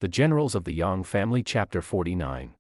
The Generals of the Yang Family, Chapter 49.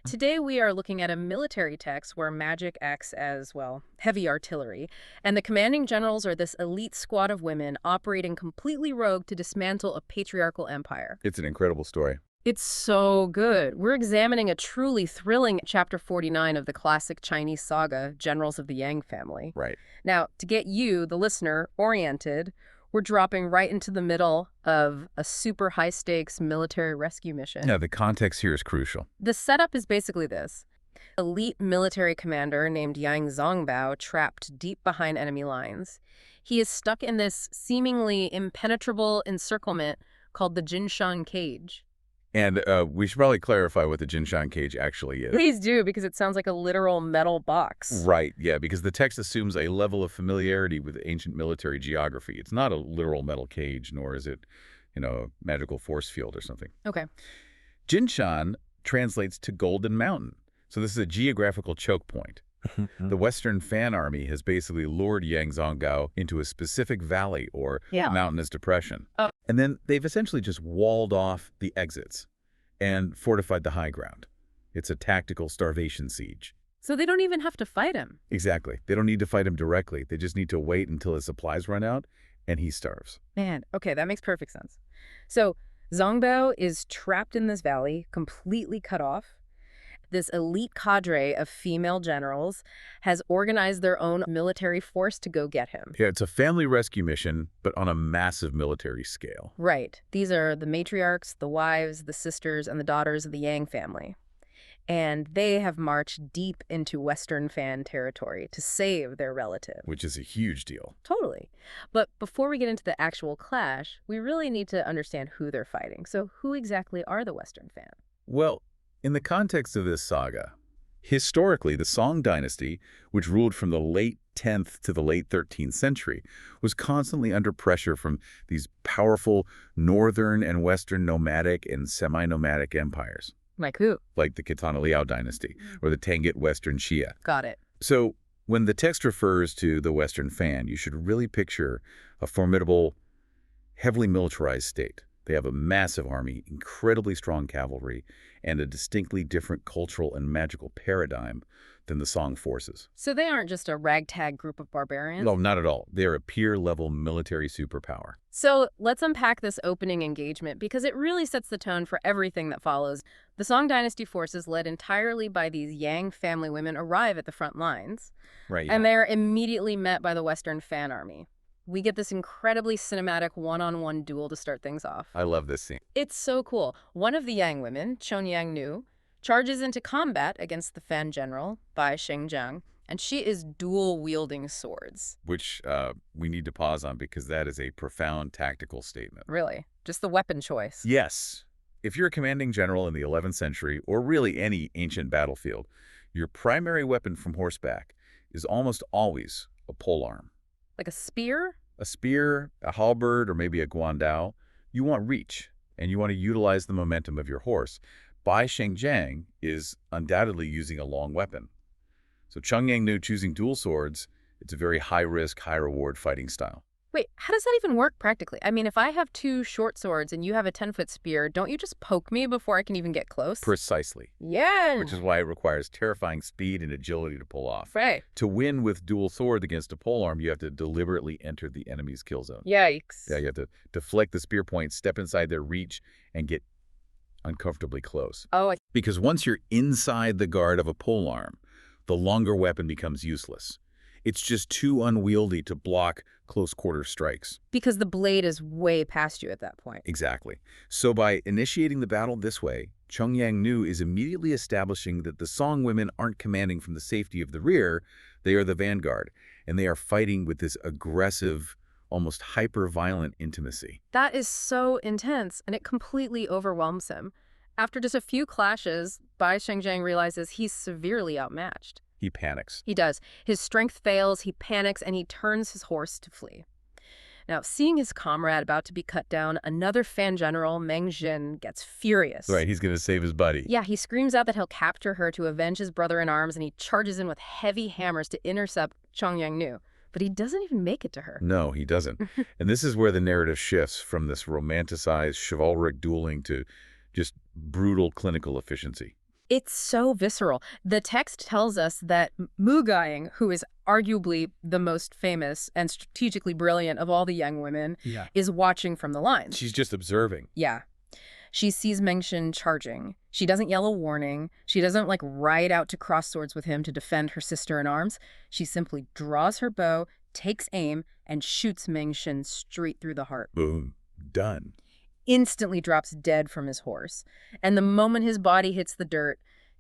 Today we are looking at a military text where magic acts as, well, heavy artillery, and the commanding generals are this elite squad of women operating completely rogue to dismantle a patriarchal empire. It's an incredible story. It's so good. We're examining a truly thrilling Chapter 49 of the classic Chinese saga, Generals of the Yang Family. Right. Now, to get you, the listener, oriented, we're dropping right into the middle of a super high-stakes military rescue mission. Yeah, the context here is crucial. The setup is basically this. Elite military commander named Yang Zongbao trapped deep behind enemy lines. He is stuck in this seemingly impenetrable encirclement called the Jinshan Cage. And we should probably clarify what the Jinshan Cage actually is. Please do, because it sounds like a literal metal box. Right, yeah, because the text assumes a level of familiarity with ancient military geography. It's not a literal metal cage, nor is it, a magical force field or something. Okay. Jinshan translates to Golden Mountain, so this is a geographical choke point. The Western Fan Army has basically lured Yang Zongbao into a specific valley or mountainous depression. Oh. And then they've essentially just walled off the exits and fortified the high ground. It's a tactical starvation siege. So they don't even have to fight him. Exactly. They don't need to fight him directly. They just need to wait until his supplies run out and he starves. Man, okay, that makes perfect sense. So Zongbao is trapped in this valley, completely cut off. This elite cadre of female generals has organized their own military force to go get him. Yeah, it's a family rescue mission, but on a massive military scale. Right. These are the matriarchs, the wives, the sisters, and the daughters of the Yang family. And they have marched deep into Western Fan territory to save their relative. Which is a huge deal. Totally. But before we get into the actual clash, we really need to understand who they're fighting. So who exactly are the Western Fan? Well, in the context of this saga, historically, the Song dynasty, which ruled from the late 10th to the late 13th century, was constantly under pressure from these powerful northern and western nomadic and semi-nomadic empires. Like who? Like the Kitana Liao dynasty or the Tangut Western Xia. Got it. So when the text refers to the Western Fan, you should really picture a formidable, heavily militarized state. They have a massive army, incredibly strong cavalry, and a distinctly different cultural and magical paradigm than the Song forces. So they aren't just a ragtag group of barbarians? No, not at all. They're a peer-level military superpower. So let's unpack this opening engagement because it really sets the tone for everything that follows. The Song dynasty forces, led entirely by these Yang family women, arrive at the front lines. Right. And they're immediately met by the Western Fan Army. We get this incredibly cinematic one-on-one duel to start things off. I love this scene. It's so cool. One of the Yang women, Yang Nu, charges into combat against the Fan general, Bai Shengjiang, and she is dual-wielding swords. Which we need to pause on because that is a profound tactical statement. Really? Just the weapon choice? Yes. If you're a commanding general in the 11th century, or really any ancient battlefield, your primary weapon from horseback is almost always a polearm. Like a spear? A spear, a halberd, or maybe a guandao. You want reach, and you want to utilize the momentum of your horse. Bai Shengjiang is undoubtedly using a long weapon. So Cheng Yang-nu choosing dual swords, it's a very high-risk, high-reward fighting style. Wait, how does that even work practically? I mean, if I have two short swords and you have a 10-foot spear, don't you just poke me before I can even get close? Precisely. Yeah. Which is why it requires terrifying speed and agility to pull off. Right. To win with dual sword against a polearm, you have to deliberately enter the enemy's kill zone. Yikes. Yeah, you have to deflect the spear point, step inside their reach, and get uncomfortably close. Oh, Because once you're inside the guard of a polearm, the longer weapon becomes useless. It's just too unwieldy to block close-quarter strikes. because the blade is way past you at that point. Exactly. So by initiating the battle this way, Cheng Yang-nu is immediately establishing that the Song women aren't commanding from the safety of the rear, they are the vanguard, and they are fighting with this aggressive, almost hyper-violent intimacy. That is so intense, and it completely overwhelms him. After just a few clashes, Bai Shengjiang realizes he's severely outmatched. He panics. He does. His strength fails, he panics, and he turns his horse to flee. Now, seeing his comrade about to be cut down, another Fan general, Meng Jin, gets furious. Right, he's going to save his buddy. Yeah, he screams out that he'll capture her to avenge his brother-in-arms, and he charges in with heavy hammers to intercept Cheng Yang-nu. But he doesn't even make it to her. No, he doesn't. And this is where the narrative shifts from this romanticized chivalric dueling to just brutal clinical efficiency. It's so visceral. The text tells us that Mugaing, who is arguably the most famous and strategically brilliant of all the young women, is watching from the lines. She's just observing. Yeah. She sees Mengxian charging. She doesn't yell a warning. She doesn't, ride out to cross swords with him to defend her sister in arms. She simply draws her bow, takes aim, and shoots Mengxian straight through the heart. Boom. Done. Instantly drops dead from his horse. And the moment his body hits the dirt,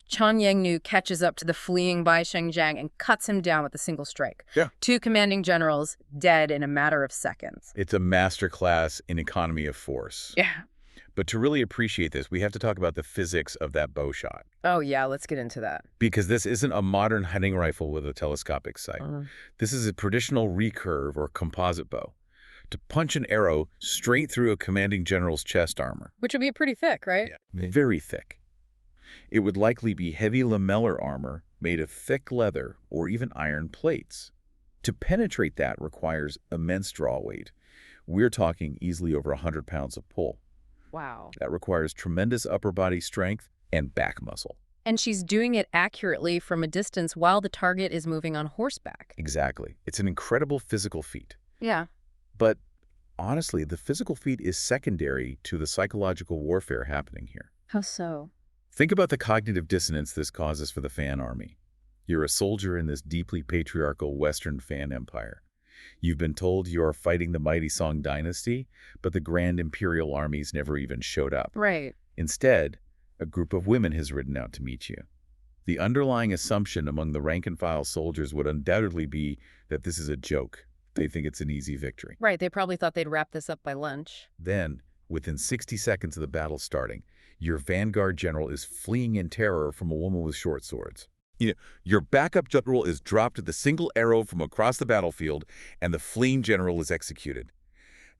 Chan Yangnu catches up to the fleeing Bai Shengjiang and cuts him down with a single strike. Yeah. 2 commanding generals dead in a matter of seconds. It's a masterclass in economy of force. Yeah. But to really appreciate this, we have to talk about the physics of that bow shot. Oh, yeah, let's get into that. Because this isn't a modern hunting rifle with a telescopic sight. This is a traditional recurve or composite bow to punch an arrow straight through a commanding general's chest armor. Which would be pretty thick, right? Yeah. Very thick. It would likely be heavy lamellar armor made of thick leather or even iron plates. To penetrate that requires immense draw weight. We're talking easily over 100 pounds of pull. Wow. That requires tremendous upper body strength and back muscle. And she's doing it accurately from a distance while the target is moving on horseback. Exactly. It's an incredible physical feat. Yeah. But honestly, the physical feat is secondary to the psychological warfare happening here. How so? Think about the cognitive dissonance this causes for the Fan army. You're a soldier in this deeply patriarchal Western Fan empire. You've been told you are fighting the mighty Song dynasty, but the grand imperial armies never even showed up. Right. Instead, a group of women has ridden out to meet you. The underlying assumption among the rank-and-file soldiers would undoubtedly be that this is a joke. They think it's an easy victory. Right, they probably thought they'd wrap this up by lunch. Then, within 60 seconds of the battle starting, your vanguard general is fleeing in terror from a woman with short swords. Your backup general is dropped with a single arrow from across the battlefield, and the fleeing general is executed.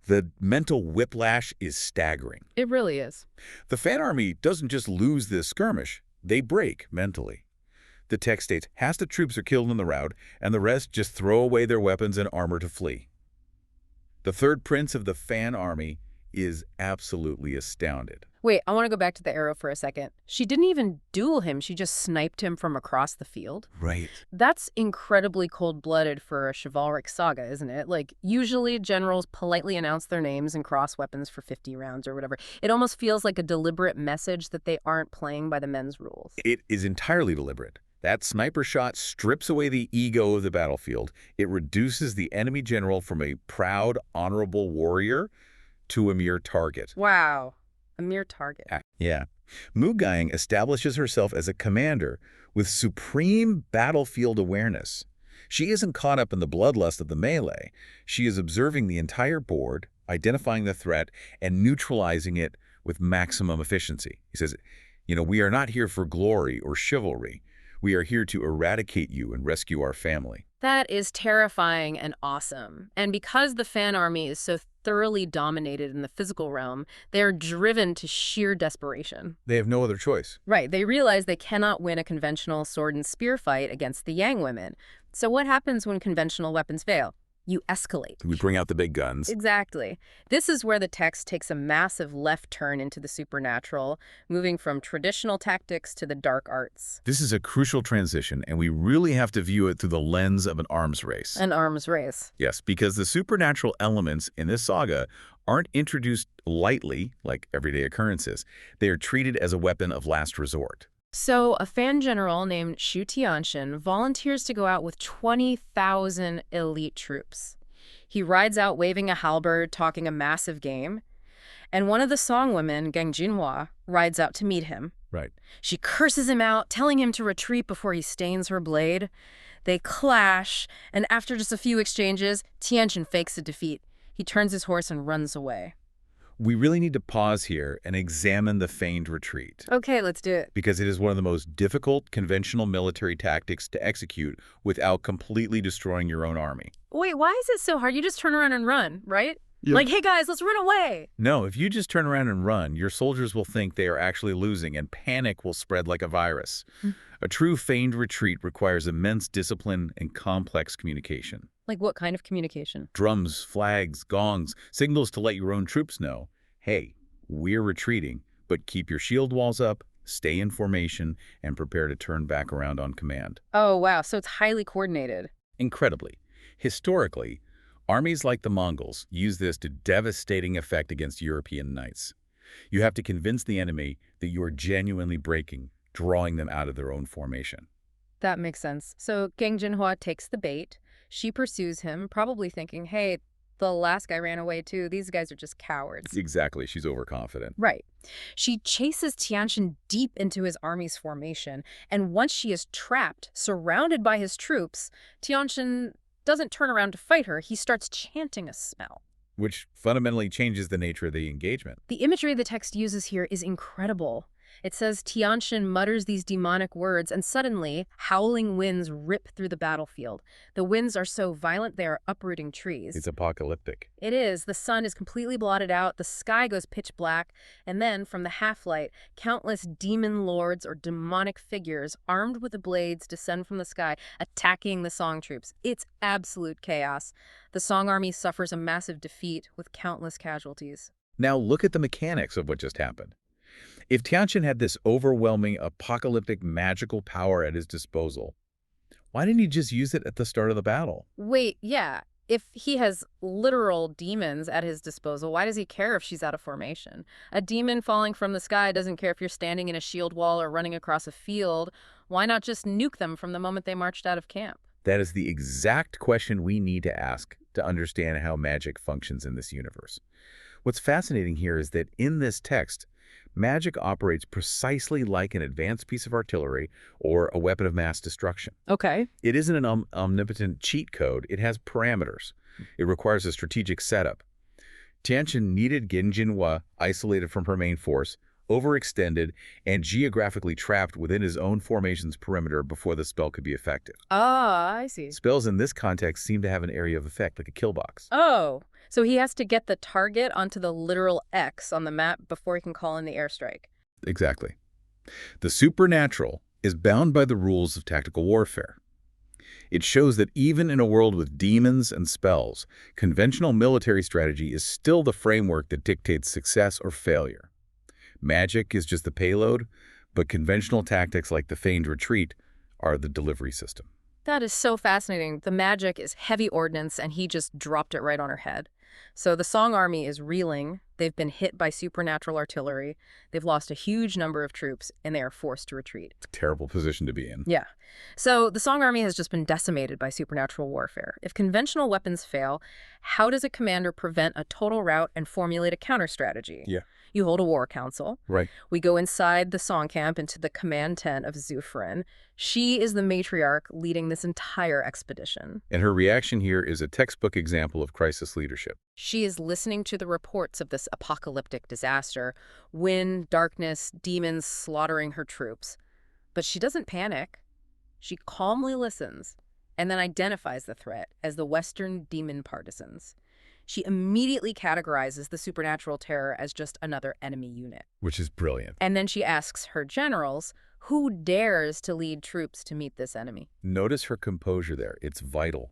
The mental whiplash is staggering. It really is. The Fan army doesn't just lose this skirmish, they break mentally. The text states, half the troops are killed in the rout, and the rest just throw away their weapons and armor to flee. The third prince of the Fan army is absolutely astounded. Wait, I want to go back to the arrow for a second. She didn't even duel him. She just sniped him from across the field. Right. That's incredibly cold-blooded for a chivalric saga, isn't it? Usually generals politely announce their names and cross weapons for 50 rounds or whatever. It almost feels like a deliberate message that they aren't playing by the men's rules. It is entirely deliberate. That sniper shot strips away the ego of the battlefield. It reduces the enemy general from a proud, honorable warrior to a mere target. Wow. A mere target. Yeah. Mugaing establishes herself as a commander with supreme battlefield awareness. She isn't caught up in the bloodlust of the melee. She is observing the entire board, identifying the threat, and neutralizing it with maximum efficiency. He says, we are not here for glory or chivalry. We are here to eradicate you and rescue our family. That is terrifying and awesome. And because the Fan army is so thoroughly dominated in the physical realm, they are driven to sheer desperation. They have no other choice. Right. They realize they cannot win a conventional sword and spear fight against the Yang women. So what happens when conventional weapons fail? You escalate. We bring out the big guns. Exactly. This is where the text takes a massive left turn into the supernatural, moving from traditional tactics to the dark arts. This is a crucial transition, and we really have to view it through the lens of an arms race. An arms race. Yes, because the supernatural elements in this saga aren't introduced lightly, like everyday occurrences. They are treated as a weapon of last resort. So a Fan general named Xu Tianxin volunteers to go out with 20,000 elite troops. He rides out waving a halberd, talking a massive game. And one of the Song women, Gang Jinhua, rides out to meet him. Right. She curses him out, telling him to retreat before he stains her blade. They clash, and after just a few exchanges, Tianxin fakes a defeat. He turns his horse and runs away. We really need to pause here and examine the feigned retreat. Okay, let's do it. Because it is one of the most difficult conventional military tactics to execute without completely destroying your own army. Wait, why is it so hard? You just turn around and run, right? Yep. Like, hey guys, let's run away. No, if you just turn around and run, your soldiers will think they are actually losing, and panic will spread like a virus. Hmm. A true feigned retreat requires immense discipline and complex communication. Like what kind of communication? Drums, flags, gongs, signals to let your own troops know, hey, we're retreating, but keep your shield walls up, stay in formation, and prepare to turn back around on command. Oh, wow. So it's highly coordinated. Incredibly, historically, armies like the Mongols use this to devastating effect against European knights. You have to convince the enemy that you are genuinely breaking, drawing them out of their own formation. That makes sense. So Geng Jinhua takes the bait. She pursues him, probably thinking, hey, the last guy ran away too. These guys are just cowards. Exactly, she's overconfident. Right. She chases Tianjin deep into his army's formation, and once she is trapped, surrounded by his troops, Tianjin doesn't turn around to fight her. He starts chanting a spell. Which fundamentally changes the nature of the engagement. The imagery the text uses here is incredible. It says Tianjin mutters these demonic words, and suddenly, howling winds rip through the battlefield. The winds are so violent they are uprooting trees. It's apocalyptic. It is. The sun is completely blotted out, the sky goes pitch black, and then, from the half-light, countless demon lords or demonic figures armed with the blades descend from the sky, attacking the Song troops. It's absolute chaos. The Song army suffers a massive defeat with countless casualties. Now look at the mechanics of what just happened. If Tianjin had this overwhelming, apocalyptic, magical power at his disposal, why didn't he just use it at the start of the battle? Wait, yeah. If he has literal demons at his disposal, why does he care if she's out of formation? A demon falling from the sky doesn't care if you're standing in a shield wall or running across a field. Why not just nuke them from the moment they marched out of camp? That is the exact question we need to ask to understand how magic functions in this universe. What's fascinating here is that in this text, magic operates precisely like an advanced piece of artillery or a weapon of mass destruction. Okay. It isn't an omnipotent cheat code. It has parameters. It requires a strategic setup. Tianjin needed Geng Jinhua isolated from her main force, overextended, and geographically trapped within his own formation's perimeter before the spell could be effective. Ah, I see. Spells in this context seem to have an area of effect, like a kill box. Oh, so he has to get the target onto the literal X on the map before he can call in the airstrike. Exactly. The supernatural is bound by the rules of tactical warfare. It shows that even in a world with demons and spells, conventional military strategy is still the framework that dictates success or failure. Magic is just the payload, but conventional tactics like the feigned retreat are the delivery system. That is so fascinating. The magic is heavy ordnance, and he just dropped it right on her head. So the Song army is reeling. They've been hit by supernatural artillery. They've lost a huge number of troops, and they are forced to retreat. Terrible position to be in. Yeah. So the Song army has just been decimated by supernatural warfare. If conventional weapons fail, how does a commander prevent a total rout and formulate a counter strategy? Yeah. You hold a war council. Right. We go inside the Song camp into the command tent of Zufren. She is the matriarch leading this entire expedition. And her reaction here is a textbook example of crisis leadership. She is listening to the reports of this apocalyptic disaster, wind, darkness, demons slaughtering her troops. But she doesn't panic. She calmly listens and then identifies the threat as the Western demon partisans. She immediately categorizes the supernatural terror as just another enemy unit. Which is brilliant. And then she asks her generals, who dares to lead troops to meet this enemy? Notice her composure there. It's vital.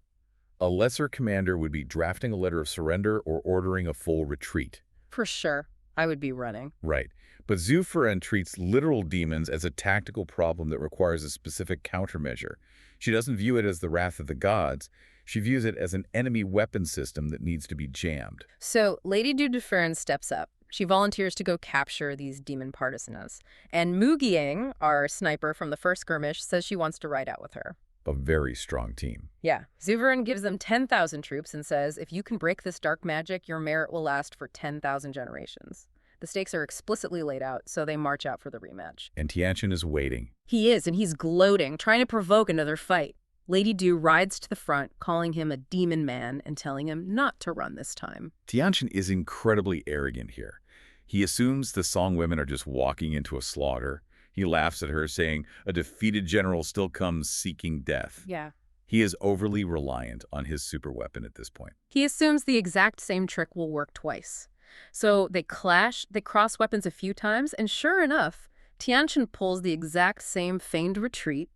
A lesser commander would be drafting a letter of surrender or ordering a full retreat. For sure, I would be running. Right. But Zufren treats literal demons as a tactical problem that requires a specific countermeasure. She doesn't view it as the wrath of the gods. She views it as an enemy weapon system that needs to be jammed. So Lady Dufern steps up. She volunteers to go capture these demon partisans. And Mugiang, our sniper from the first skirmish, says she wants to ride out with her. A very strong team. Yeah. Zufren gives them 10,000 troops and says, if you can break this dark magic, your merit will last for 10,000 generations. The stakes are explicitly laid out, so they march out for the rematch. And Tianjin is waiting. He is, and he's gloating, trying to provoke another fight. Lady Du rides to the front, calling him a demon man and telling him not to run this time. Tianjin is incredibly arrogant here. He assumes the Song women are just walking into a slaughter. He laughs at her, saying, a defeated general still comes seeking death. Yeah. He is overly reliant on his superweapon at this point. He assumes the exact same trick will work twice. So they clash, they cross weapons a few times, and sure enough, Tianchen pulls the exact same feigned retreat.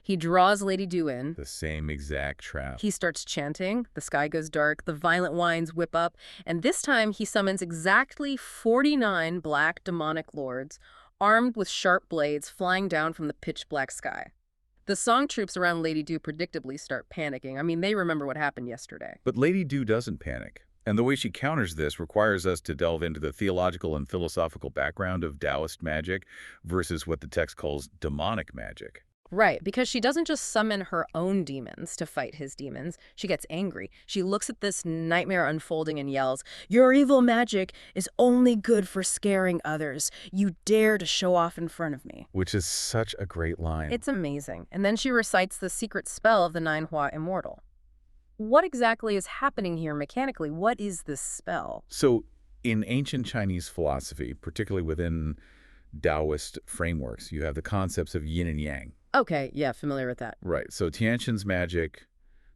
He draws Lady Du in. The same exact trap. He starts chanting, the sky goes dark, the violent winds whip up, and this time he summons exactly 49 black demonic lords, armed with sharp blades flying down from the pitch-black sky. The song troops around Lady Du predictably start panicking. I mean, they remember what happened yesterday. But Lady Du doesn't panic. And the way she counters this requires us to delve into the theological and philosophical background of Taoist magic versus what the text calls demonic magic. Right, because she doesn't just summon her own demons to fight his demons. She gets angry. She looks at this nightmare unfolding and yells, "Your evil magic is only good for scaring others. You dare to show off in front of me." Which is such a great line. It's amazing. And then she recites the secret spell of the Nine Hua Immortal. What exactly is happening here mechanically? What is this spell? So, in ancient Chinese philosophy, particularly within Taoist frameworks, you have the concepts of yin and yang. Okay, yeah, familiar with that. Right. So Tianshan's magic,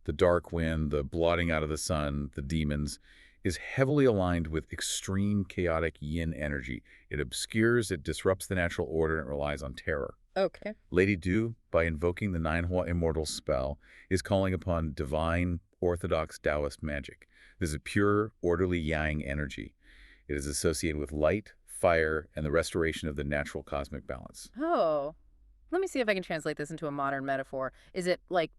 the dark wind, the blotting out of the sun, the demons, is heavily aligned with extreme chaotic yin energy. It obscures, it disrupts the natural order, and it relies on terror. Okay. Lady Du, by invoking the Nine Hua Immortal spell, is calling upon divine, orthodox Taoist magic. This is pure, orderly yang energy. It is associated with light, fire, and the restoration of the natural cosmic balance. Oh. Let me see if I can translate this into a modern metaphor. Is it like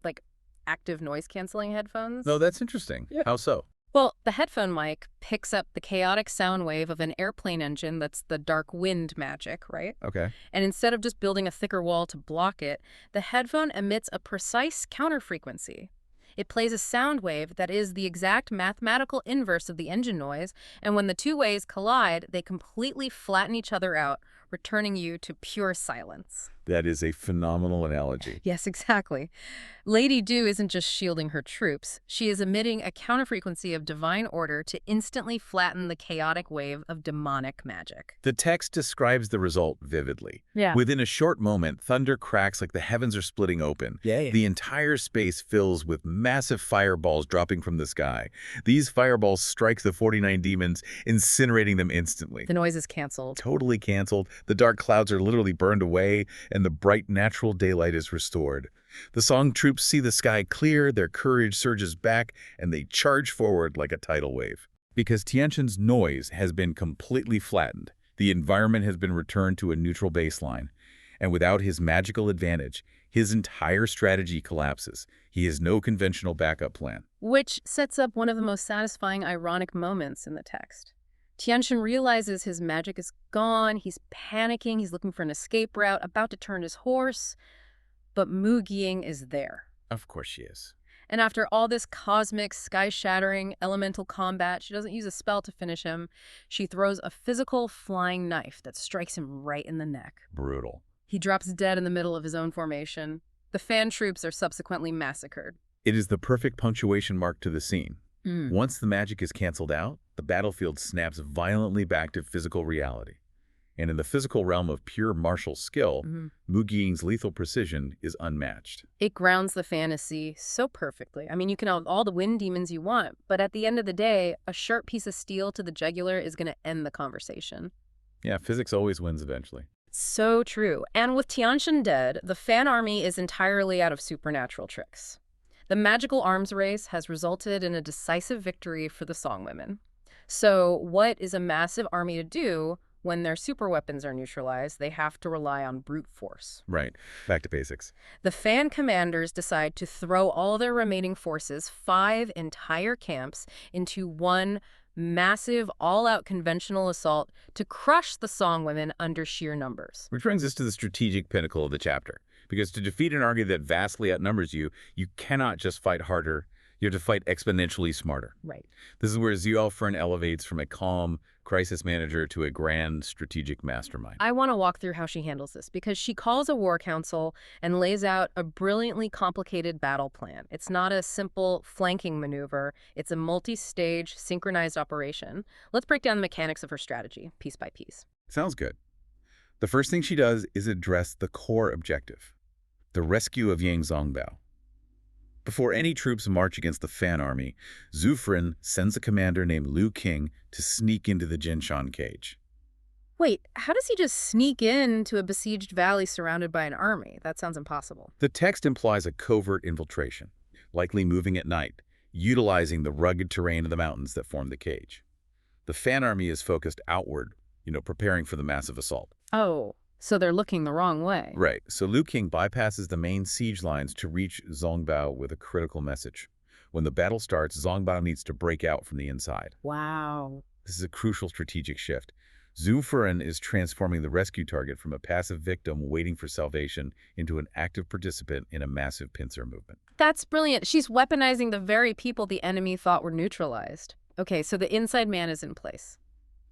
active noise-canceling headphones? No, that's interesting. Yeah. How so? Well, the headphone mic picks up the chaotic sound wave of an airplane engine that's the dark wind magic, right? Okay. And instead of just building a thicker wall to block it, the headphone emits a precise counterfrequency. It plays a sound wave that is the exact mathematical inverse of the engine noise, and when the two waves collide, they completely flatten each other out, returning you to pure silence. That is a phenomenal analogy. Yes, exactly. Lady Du isn't just shielding her troops. She is emitting a counterfrequency of divine order to instantly flatten the chaotic wave of demonic magic. The text describes the result vividly. Yeah. Within a short moment, thunder cracks like the heavens are splitting open. Yeah. The entire space fills with massive fireballs dropping from the sky. These fireballs strike the 49 demons, incinerating them instantly. The noise is canceled. Totally canceled. The dark clouds are literally burned away, and the bright natural daylight is restored. The Song troops see the sky clear, their courage surges back, and they charge forward like a tidal wave. Because Tianshan's noise has been completely flattened, the environment has been returned to a neutral baseline. And without his magical advantage, his entire strategy collapses. He has no conventional backup plan. Which sets up one of the most satisfying ironic moments in the text. Tianshan realizes his magic is gone, he's panicking, he's looking for an escape route, about to turn his horse, but Mu Ying is there. Of course she is. And after all this cosmic, sky-shattering, elemental combat, she doesn't use a spell to finish him. She throws a physical flying knife that strikes him right in the neck. Brutal. He drops dead in the middle of his own formation. The fan troops are subsequently massacred. It is the perfect punctuation mark to the scene. Once the magic is canceled out, the battlefield snaps violently back to physical reality. And in the physical realm of pure martial skill, Mu Ying's lethal precision is unmatched. It grounds the fantasy so perfectly. I mean, you can have all the wind demons you want, but at the end of the day, a sharp piece of steel to the jugular is going to end the conversation. Yeah, physics always wins eventually. So true. And with Tianshan dead, the fan army is entirely out of supernatural tricks. The magical arms race has resulted in a decisive victory for the Song women. So what is a massive army to do when their superweapons are neutralized? They have to rely on brute force. Right. Back to basics. The fan commanders decide to throw all their remaining forces, 5 entire camps, into one massive, all-out conventional assault to crush the Song women under sheer numbers. Which brings us to the strategic pinnacle of the chapter. Because to defeat an army that vastly outnumbers you, you cannot just fight harder. You have to fight exponentially smarter. Right. This is where Xiao Fern elevates from a calm crisis manager to a grand strategic mastermind. I want to walk through how she handles this, because she calls a war council and lays out a brilliantly complicated battle plan. It's not a simple flanking maneuver. It's a multi-stage, synchronized operation. Let's break down the mechanics of her strategy, piece by piece. Sounds good. The first thing she does is address the core objective, the rescue of Yang Zongbao. Before any troops march against the Fan army, Zhu Furen sends a commander named Liu Qing to sneak into the Jinshan cage. Wait, how does he just sneak into a besieged valley surrounded by an army? That sounds impossible. The text implies a covert infiltration, likely moving at night, utilizing the rugged terrain of the mountains that form the cage. The Fan army is focused outward, preparing for the massive assault. Oh, so they're looking the wrong way. Right, so Liu Qing bypasses the main siege lines to reach Zongbao with a critical message. When the battle starts, Zongbao needs to break out from the inside. Wow. This is a crucial strategic shift. Zhu Furen is transforming the rescue target from a passive victim waiting for salvation into an active participant in a massive pincer movement. That's brilliant. She's weaponizing the very people the enemy thought were neutralized. Okay, so the inside man is in place.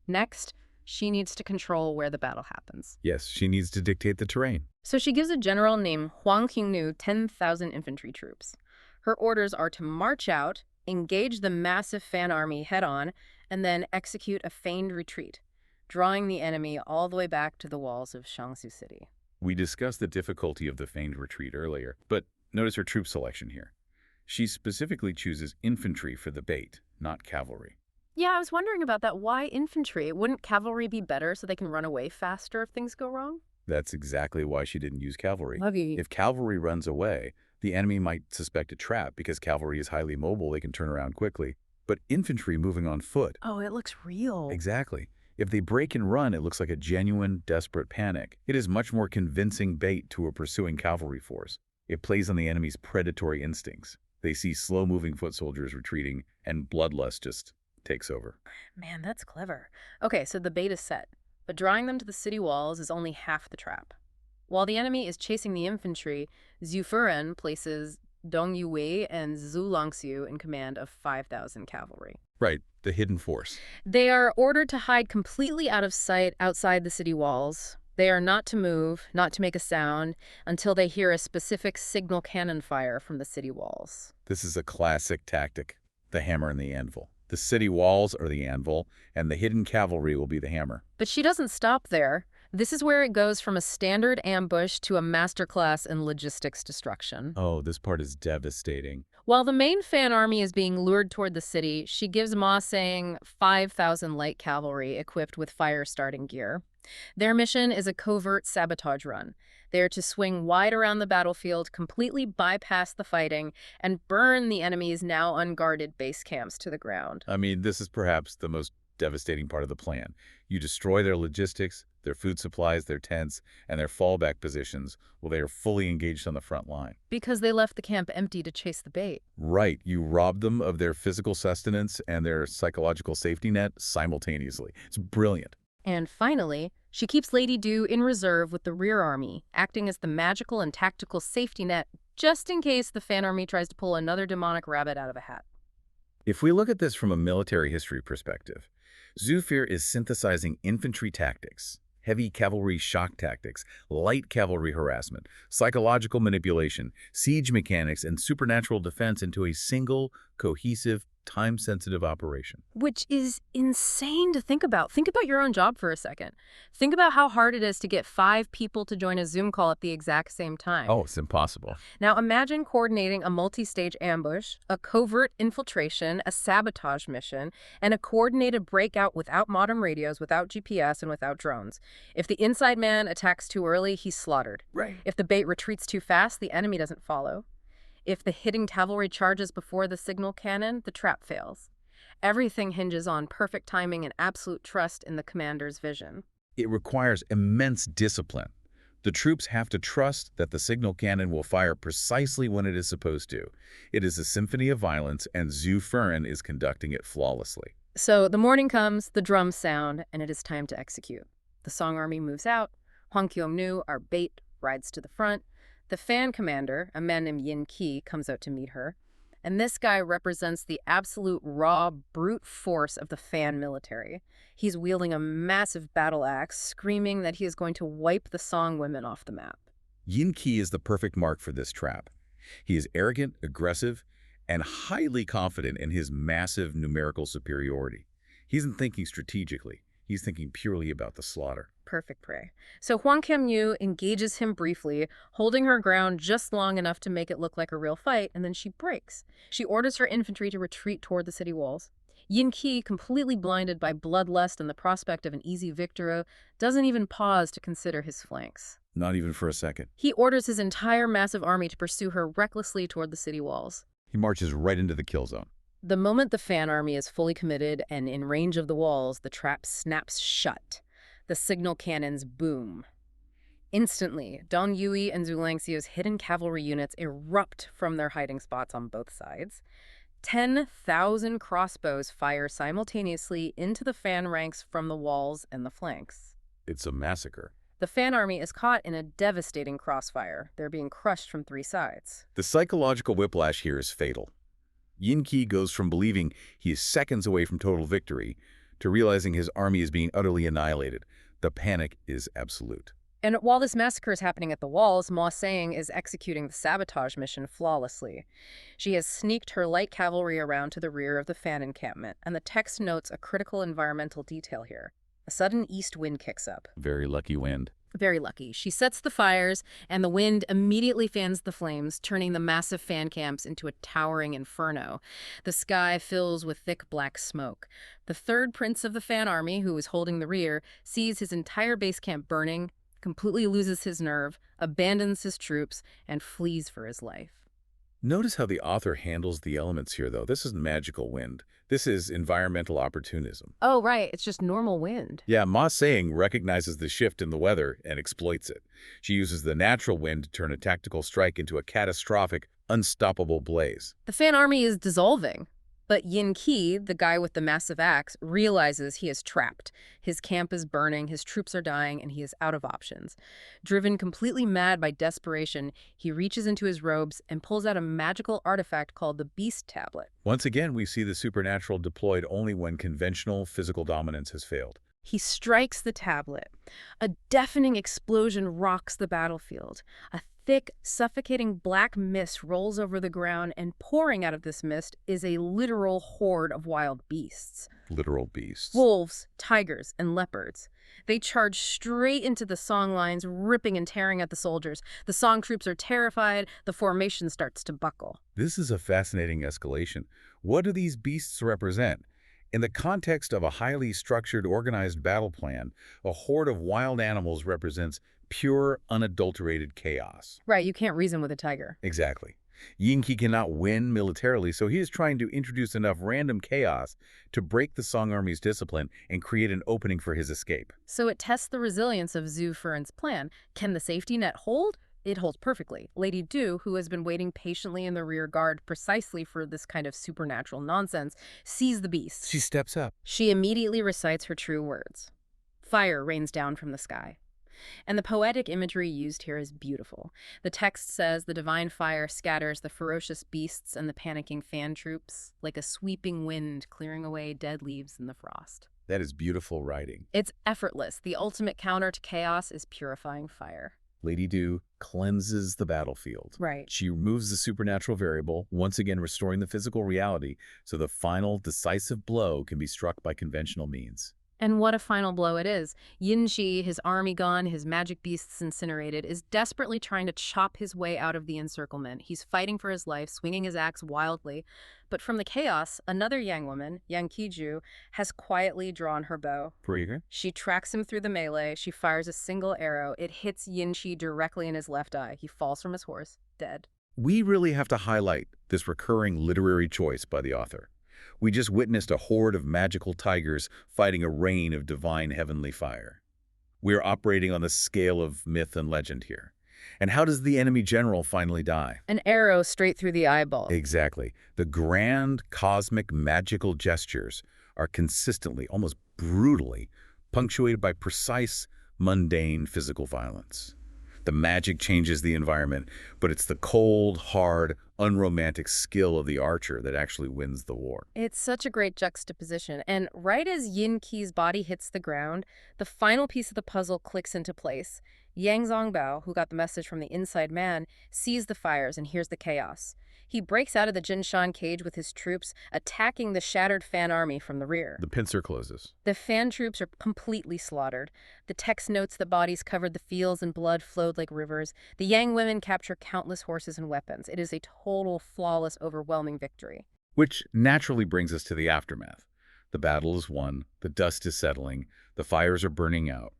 Next, she needs to control where the battle happens. Yes, she needs to dictate the terrain. So she gives a general named Huang Qingnu 10,000 infantry troops. Her orders are to march out, engage the massive Fan army head-on, and then execute a feigned retreat, drawing the enemy all the way back to the walls of Shangsu City. We discussed the difficulty of the feigned retreat earlier, but notice her troop selection here. She specifically chooses infantry for the bait, not cavalry. Yeah, I was wondering about that. Why infantry? Wouldn't cavalry be better so they can run away faster if things go wrong? That's exactly why she didn't use cavalry. Love you. If cavalry runs away, the enemy might suspect a trap because cavalry is highly mobile, they can turn around quickly. But infantry moving on foot. Oh, it looks real. Exactly. If they break and run, it looks like a genuine, desperate panic. It is much more convincing bait to a pursuing cavalry force. It plays on the enemy's predatory instincts. They see slow-moving foot soldiers retreating, and bloodlust just takes over. Man, that's clever. Okay, so the bait is set, but drawing them to the city walls is only half the trap. While the enemy is chasing the infantry, Zhu Furen places Dong Yuwei and Zhu Longxiu in command of 5,000 cavalry. Right, the hidden force. They are ordered to hide completely out of sight outside the city walls. They are not to move, not to make a sound, until they hear a specific signal cannon fire from the city walls. This is a classic tactic, the hammer and the anvil. The city walls are the anvil, and the hidden cavalry will be the hammer. But she doesn't stop there. This is where it goes from a standard ambush to a masterclass in logistics destruction. Oh, this part is devastating. While the main Fan army is being lured toward the city, she gives Ma Sang 5,000 light cavalry equipped with fire-starting gear. Their mission is a covert sabotage run. They are to swing wide around the battlefield, completely bypass the fighting, and burn the enemy's now unguarded base camps to the ground. I mean, this is perhaps the most devastating part of the plan. You destroy their logistics, their food supplies, their tents, and their fallback positions while they are fully engaged on the front line. Because they left the camp empty to chase the bait. Right. You rob them of their physical sustenance and their psychological safety net simultaneously. It's brilliant. And finally, she keeps Lady Du in reserve with the rear army, acting as the magical and tactical safety net just in case the Fan army tries to pull another demonic rabbit out of a hat. If we look at this from a military history perspective, Zhu Furen is synthesizing infantry tactics, heavy cavalry shock tactics, light cavalry harassment, psychological manipulation, siege mechanics, and supernatural defense into a single, cohesive, time-sensitive operation. Which is insane to think about. Think about your own job for a second. Think about how hard it is to get 5 people to join a Zoom call at the exact same time. Oh, it's impossible. Now imagine coordinating a multi-stage ambush, a covert infiltration, a sabotage mission, and a coordinated breakout without modern radios, without GPS, and without drones. If the inside man attacks too early, he's slaughtered. Right. If the bait retreats too fast, the enemy doesn't follow. If the hitting cavalry charges before the signal cannon, the trap fails. Everything hinges on perfect timing and absolute trust in the commander's vision. It requires immense discipline. The troops have to trust that the signal cannon will fire precisely when it is supposed to. It is a symphony of violence, and Zhu Furen is conducting it flawlessly. So the morning comes, the drums sound, and it is time to execute. The Song army moves out. Huang Qiongnu, our bait, rides to the front. The Fan commander, a man named Yin Qi, comes out to meet her. And this guy represents the absolute raw, brute force of the Fan military. He's wielding a massive battle axe, screaming that he is going to wipe the Song women off the map. Yin Qi is the perfect mark for this trap. He is arrogant, aggressive, and highly confident in his massive numerical superiority. He isn't thinking strategically. He's thinking purely about the slaughter. perfect prey. So Huang Qianyu engages him briefly, holding her ground just long enough to make it look like a real fight, and then she breaks. She orders her infantry to retreat toward the city walls. Yin Qi, completely blinded by bloodlust and the prospect of an easy victory, doesn't even pause to consider his flanks. Not even for a second. He orders his entire massive army to pursue her recklessly toward the city walls. He marches right into the kill zone. The moment the Fan army is fully committed and in range of the walls, the trap snaps shut. The signal cannons boom. Instantly, Dong Yui and Zhu Langxiu's hidden cavalry units erupt from their hiding spots on both sides. 10,000 crossbows fire simultaneously into the Fan ranks from the walls and the flanks. It's a massacre. The Fan army is caught in a devastating crossfire. They're being crushed from three sides. The psychological whiplash here is fatal. Yin Qi goes from believing he is seconds away from total victory to realizing his army is being utterly annihilated. The panic is absolute. And while this massacre is happening at the walls, Ma Sang is executing the sabotage mission flawlessly. She has sneaked her light cavalry around to the rear of the Fan encampment, and the text notes a critical environmental detail here. A sudden east wind kicks up. Very lucky wind. Very lucky. She sets the fires, and the wind immediately fans the flames, turning the massive Fan camps into a towering inferno. The sky fills with thick black smoke. The third prince of the Fan army, who is holding the rear, sees his entire base camp burning, completely loses his nerve, abandons his troops, and flees for his life. Notice how the author handles the elements here, though. This isn't magical wind. This is environmental opportunism. Oh, right. It's just normal wind. Yeah, Ma Sang recognizes the shift in the weather and exploits it. She uses the natural wind to turn a tactical strike into a catastrophic, unstoppable blaze. The Fan army is dissolving. But Yin Qi, the guy with the massive axe, realizes he is trapped. His camp is burning, his troops are dying, and he is out of options. Driven completely mad by desperation, he reaches into his robes and pulls out a magical artifact called the Beast Tablet. Once again, we see the supernatural deployed only when conventional physical dominance has failed. He strikes the tablet. A deafening explosion rocks the battlefield. A thick, suffocating black mist rolls over the ground, and pouring out of this mist is a literal horde of wild beasts. Literal beasts. Wolves, tigers, and leopards. They charge straight into the Song lines, ripping and tearing at the soldiers. The Song troops are terrified. The formation starts to buckle. This is a fascinating escalation. What do these beasts represent? In the context of a highly structured, organized battle plan, a horde of wild animals represents pure, unadulterated chaos. Right, you can't reason with a tiger. Exactly. Yin Qi cannot win militarily, so he is trying to introduce enough random chaos to break the Song army's discipline and create an opening for his escape. So it tests the resilience of Zhu Furen's plan. Can the safety net hold? It holds perfectly. Lady Du, who has been waiting patiently in the rear guard precisely for this kind of supernatural nonsense, sees the beast. She steps up. She immediately recites her true words. Fire rains down from the sky. And the poetic imagery used here is beautiful. The text says the divine fire scatters the ferocious beasts and the panicking Fan troops, like a sweeping wind clearing away dead leaves in the frost. That is beautiful writing. It's effortless. The ultimate counter to chaos is purifying fire. Lady Du cleanses the battlefield. Right. She removes the supernatural variable, once again restoring the physical reality, so the final decisive blow can be struck by conventional means. And what a final blow it is. Yin Qi, his army gone, his magic beasts incinerated, is desperately trying to chop his way out of the encirclement. He's fighting for his life, swinging his axe wildly. But from the chaos, another Yang woman, Yang Qiju, has quietly drawn her bow. She tracks him through the melee. She fires a single arrow. It hits Yin Qi directly in his left eye. He falls from his horse, dead. We really have to highlight this recurring literary choice by the author. We just witnessed a horde of magical tigers fighting a rain of divine heavenly fire. We're operating on the scale of myth and legend here. And how does the enemy general finally die? An arrow straight through the eyeball. Exactly. The grand, cosmic, magical gestures are consistently, almost brutally, punctuated by precise, mundane physical violence. The magic changes the environment, but it's the cold, hard, unromantic skill of the archer that actually wins the war. It's such a great juxtaposition. And right as Yin Qi's body hits the ground, the final piece of the puzzle clicks into place. Yang Zongbao, who got the message from the inside man, sees the fires and hears the chaos. He breaks out of the Jinshan cage with his troops, attacking the shattered Fan army from the rear. The pincer closes. The Fan troops are completely slaughtered. The text notes that bodies covered the fields and blood flowed like rivers. The Yang women capture countless horses and weapons. It is a total, flawless, overwhelming victory. Which naturally brings us to the aftermath. The battle is won, the dust is settling, the fires are burning out.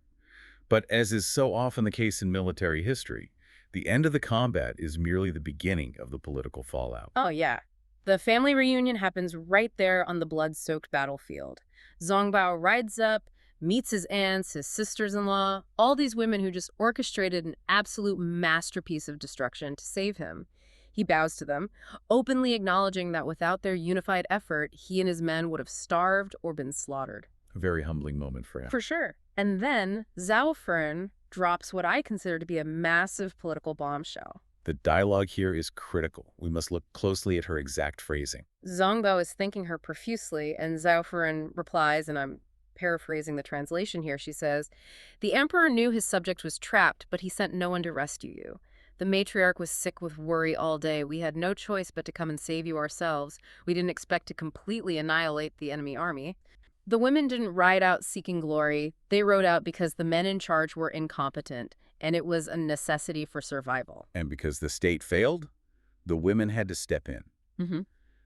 But as is so often the case in military history, the end of the combat is merely the beginning of the political fallout. Oh, yeah. The family reunion happens right there on the blood-soaked battlefield. Zongbao rides up, meets his aunts, his sisters-in-law, all these women who just orchestrated an absolute masterpiece of destruction to save him. He bows to them, openly acknowledging that without their unified effort, he and his men would have starved or been slaughtered. A very humbling moment for him. For sure. And then Zhao Fern drops what I consider to be a massive political bombshell. The dialogue here is critical. We must look closely at her exact phrasing. Zongbao is thanking her profusely, and Zhao Fern replies, and I'm paraphrasing the translation here, she says, "The emperor knew his subject was trapped, but he sent no one to rescue you. The matriarch was sick with worry all day. We had no choice but to come and save you ourselves. We didn't expect to completely annihilate the enemy army." The women didn't ride out seeking glory. They rode out because the men in charge were incompetent, and it was a necessity for survival. And because the state failed, the women had to step in. Mm-hmm.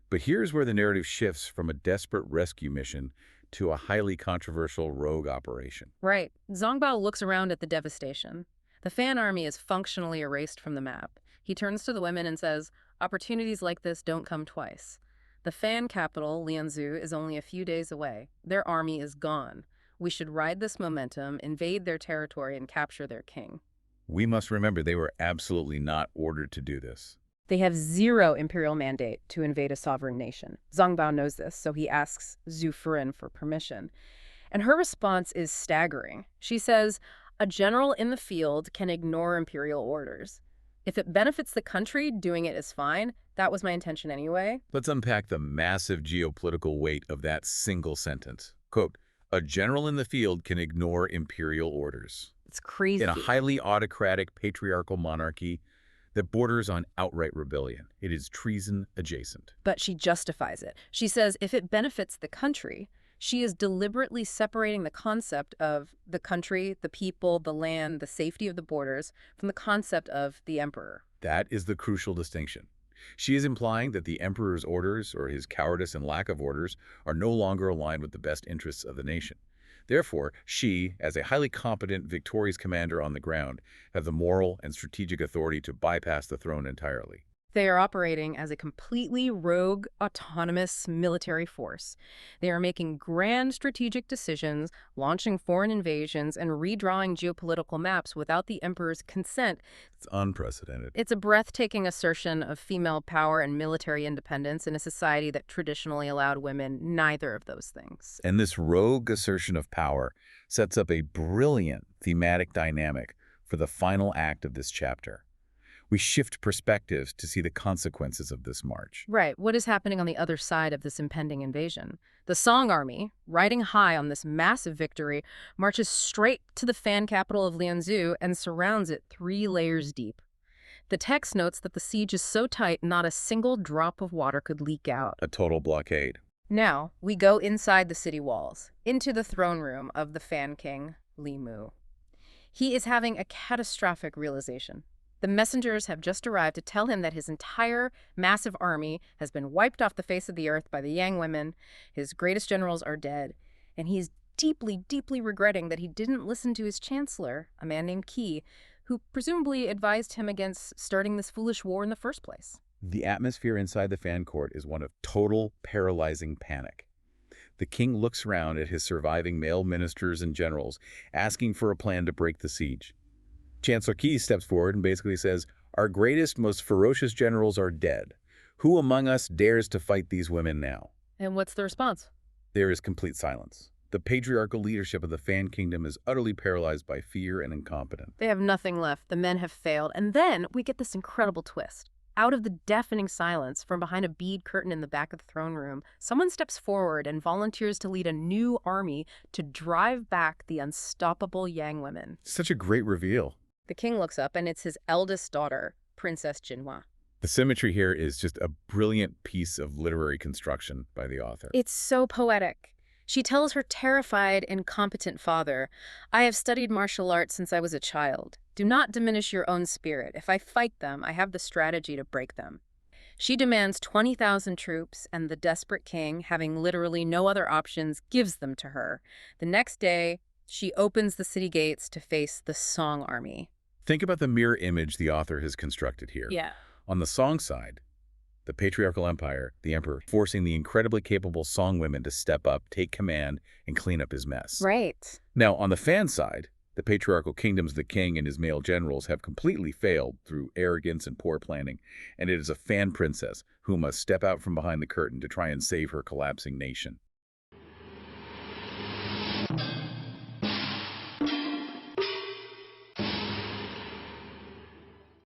But here's where the narrative shifts from a desperate rescue mission to a highly controversial rogue operation. Right. Zongbao looks around at the devastation. The Fan army is functionally erased from the map. He turns to the women and says, "Opportunities like this don't come twice. The Fan capital, Lianzhou, is only a few days away. Their army is gone. We should ride this momentum, invade their territory, and capture their king." We must remember they were absolutely not ordered to do this. They have zero imperial mandate to invade a sovereign nation. Zongbao knows this, so he asks Zhu Furen for permission. And her response is staggering. She says, "A general in the field can ignore imperial orders. If it benefits the country, doing it is fine. That was my intention anyway." Let's unpack the massive geopolitical weight of that single sentence. Quote, "A general in the field can ignore imperial orders." It's crazy. In a highly autocratic patriarchal monarchy that borders on outright rebellion, it is treason adjacent. But she justifies it. She says if it benefits the country, she is deliberately separating the concept of the country, the people, the land, the safety of the borders from the concept of the emperor. That is the crucial distinction. She is implying that the emperor's orders, or his cowardice and lack of orders, are no longer aligned with the best interests of the nation. Therefore, she, as a highly competent, victorious commander on the ground, has the moral and strategic authority to bypass the throne entirely. They are operating as a completely rogue, autonomous military force. They are making grand strategic decisions, launching foreign invasions, and redrawing geopolitical maps without the emperor's consent. It's unprecedented. It's a breathtaking assertion of female power and military independence in a society that traditionally allowed women neither of those things. And this rogue assertion of power sets up a brilliant thematic dynamic for the final act of this chapter. We shift perspectives to see the consequences of this march. Right. What is happening on the other side of this impending invasion? The Song army, riding high on this massive victory, marches straight to the Fan capital of Lianzhou and surrounds it 3 layers deep. The text notes that the siege is so tight not a single drop of water could leak out. A total blockade. Now, we go inside the city walls, into the throne room of the Fan king, Li Mu. He is having a catastrophic realization. The messengers have just arrived to tell him that his entire massive army has been wiped off the face of the earth by the Yang women. His greatest generals are dead, and he is deeply, deeply regretting that he didn't listen to his chancellor, a man named Qi, who presumably advised him against starting this foolish war in the first place. The atmosphere inside the Fan court is one of total, paralyzing panic. The king looks around at his surviving male ministers and generals, asking for a plan to break the siege. Chancellor Qi steps forward and basically says, "Our greatest, most ferocious generals are dead. Who among us dares to fight these women now?" And what's the response? There is complete silence. The patriarchal leadership of the Fan kingdom is utterly paralyzed by fear and incompetence. They have nothing left. The men have failed. And then we get this incredible twist. Out of the deafening silence, from behind a bead curtain in the back of the throne room, someone steps forward and volunteers to lead a new army to drive back the unstoppable Yang women. Such a great reveal. The king looks up, and it's his eldest daughter, Princess Jinhua. The symmetry here is just a brilliant piece of literary construction by the author. It's so poetic. She tells her terrified, incompetent father, "I have studied martial arts since I was a child. Do not diminish your own spirit. If I fight them, I have the strategy to break them." She demands 20,000 troops, and the desperate king, having literally no other options, gives them to her. The next day, she opens the city gates to face the Song army. Think about the mirror image the author has constructed here. Yeah. On the Song side, the patriarchal empire, the emperor, forcing the incredibly capable Song women to step up, take command, and clean up his mess. Right. Now, on the Fan side, the patriarchal kingdoms of the king and his male generals have completely failed through arrogance and poor planning, and it is a Fan princess who must step out from behind the curtain to try and save her collapsing nation.